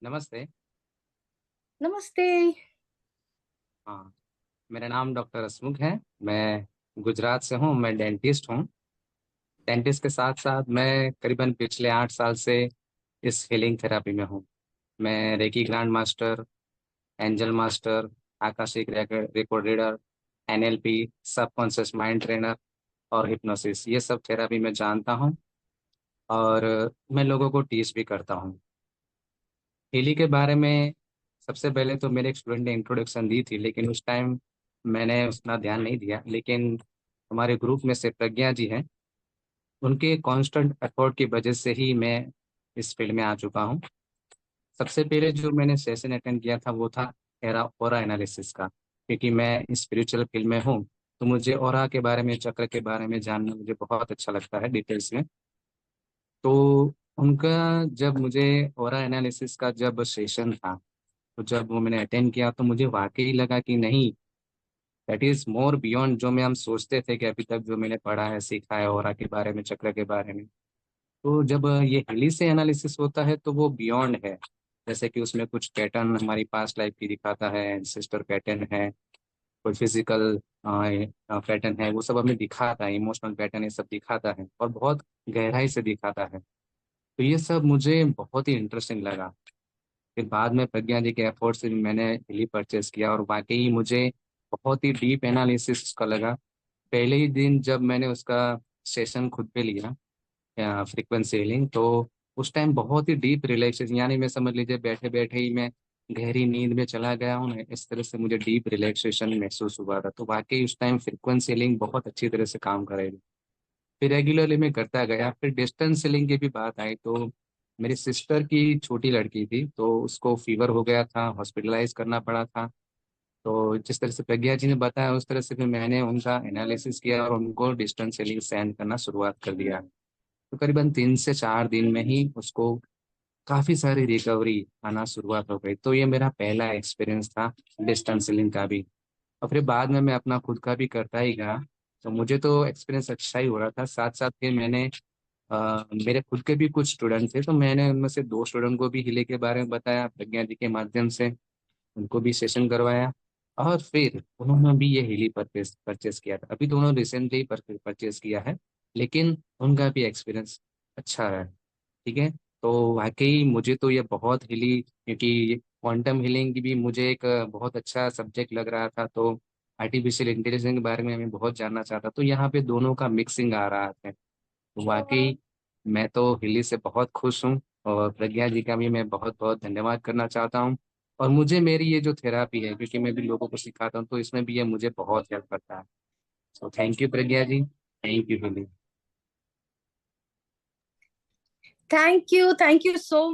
नमस्ते। नमस्ते। हाँ, मेरा नाम डॉक्टर हसमुख है। मैं गुजरात से हूँ। मैं डेंटिस्ट हूँ। डेंटिस्ट के साथ साथ मैं करीबन पिछले 8 साल से इस हीलिंग थेरेपी में हूँ। मैं reiki grand master, angel master, Akashic record reader, NLP, subconscious mind trainer और हिप्नोसिस, ये सब थेरेपी मैं जानता हूँ। और मैं लोगों को टीच भी करता हूँ हीलिंग के बारे में। सबसे पहले तो मेरे एक स्टूडेंट ने इंट्रोडक्शन दी थी, लेकिन उस टाइम मैंने उतना ध्यान नहीं दिया। लेकिन हमारे ग्रुप में से प्रज्ञा जी हैं, उनके कांस्टेंट एफर्ट की वजह से ही मैं इस फील्ड में आ चुका हूँ। सबसे पहले जो मैंने सेशन अटेंड किया था वो था एरा ओरा एनालिसिस का, क्योंकि मैं स्पिरिचुअल फील्ड में हूँ। तो मुझे ओरा के बारे में, चक्र के बारे में जानना मुझे बहुत अच्छा लगता है डिटेल्स में। तो उनका जब मुझे ओरा एनालिसिस का जब सेशन था, तो जब वो मैंने अटेंड किया तो मुझे वाकई लगा कि नहीं, दैट इज मोर बियॉन्ड जो मैं हम सोचते थे कि अभी तक जो मैंने पढ़ा है, सीखा है ओरा के बारे में, चक्र के बारे में। तो जब ये हिली से एनालिसिस होता है तो वो बियॉन्ड है। जैसे कि उसमें कुछ पैटर्न हमारी पास्ट लाइफ की दिखाता है, एंसेस्टर पैटर्न है, कोई फिजिकल पैटर्न है, वो सब हमें दिखाता है, इमोशनल पैटर्न ये सब दिखाता है और बहुत गहराई से दिखाता है। तो ये सब मुझे बहुत ही इंटरेस्टिंग लगा। फिर बाद में प्रज्ञा जी के एफर्ट से भी मैंने हिली परचेस किया और वाकई मुझे बहुत ही डीप एनालिसिस उसका लगा। पहले ही दिन जब मैंने उसका सेशन खुद पे लिया, फ्रीक्वेंसी हीलिंग, तो उस टाइम बहुत ही डीप रिलैक्सेशन, यानी मैं समझ लीजिए बैठे बैठे ही मैं गहरी नींद में चला गया हूँ ना, इस तरह से मुझे डीप रिलैक्सेशन महसूस हुआ था। तो वाकई उस टाइम फ्रीक्वेंसी हीलिंग बहुत अच्छी तरह से काम करेगी। फिर रेगुलरली मैं करता गया। फिर डिस्टेंस सीलिंग की भी बात आई तो मेरी सिस्टर की छोटी लड़की थी, तो उसको फीवर हो गया था, हॉस्पिटलाइज करना पड़ा था। तो जिस तरह से प्रज्ञा जी ने बताया उस तरह से फिर मैंने उनका एनालिसिस किया और उनको डिस्टेंस सीलिंग सेंड करना शुरुआत कर दिया। तो करीबन 3 से 4 दिन में ही उसको काफ़ी सारी रिकवरी आना शुरुआत हो गई। तो ये मेरा पहला एक्सपीरियंस था डिस्टेंस सीलिंग का भी। और फिर बाद में मैं अपना खुद का भी करता ही गया। तो मुझे तो एक्सपीरियंस अच्छा ही हो रहा था। साथ साथ फिर मैंने मेरे खुद के भी कुछ स्टूडेंट थे, तो मैंने उनमें से 2 स्टूडेंट को भी हीले के बारे में बताया प्रज्ञा जी के माध्यम से, उनको भी सेशन करवाया। और फिर उन्होंने भी ये हीली परचेस परचेस किया था। अभी तो उन्होंने रिसेंटली परचेस किया है, लेकिन उनका भी एक्सपीरियंस अच्छा है। ठीक है। तो वाकई मुझे तो ये बहुत हिली, क्योंकि क्वांटम हीलिंग की भी मुझे एक बहुत अच्छा सब्जेक्ट लग रहा था। तो आर्टिफिशियल इंटेलिजेंस के बारे में मैं बहुत जानना चाहता, तो यहाँ पे दोनों का मिक्सिंग आ रहा है। तो वाकई मैं तो हिली से बहुत खुश हूँ। और प्रज्ञा जी का भी मैं बहुत बहुत धन्यवाद करना चाहता हूँ। और मुझे मेरी ये जो थेरापी है, क्योंकि मैं भी लोगों को सिखाता हूँ, तो इसमें भी ये मुझे बहुत हेल्प करता है। So thank you Pragya ji, thank you Hili. Thank you so